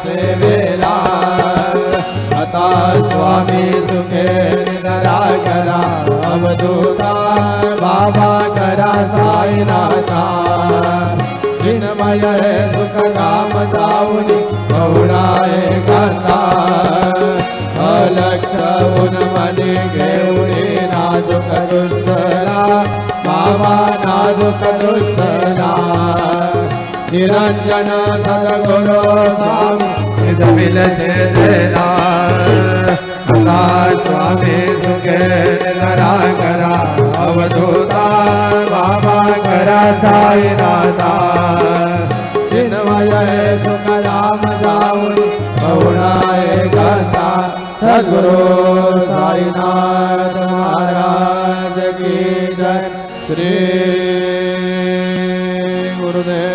सेवेला आता स्वामी सुखे निधरा करा अवधूता बाबा करा साईनाथा चिन्मय सुख धाम जाऊनी बहुळाए गाता अलक्ष उन मध्ये घेऊनी नाजुक दुसरा बाबा नाजुक दुसरा निरंजन सद्गुरु स्वामी निजमिल छेदेला आता स्वामी सुखे निधरा करा अवधूता बाबा करा साईनाथा चिन्मय सुख धाम जाऊनी बहुळाए गाता सद्गुरु साईनाथ महाराज की जय। श्री गुरुदेव।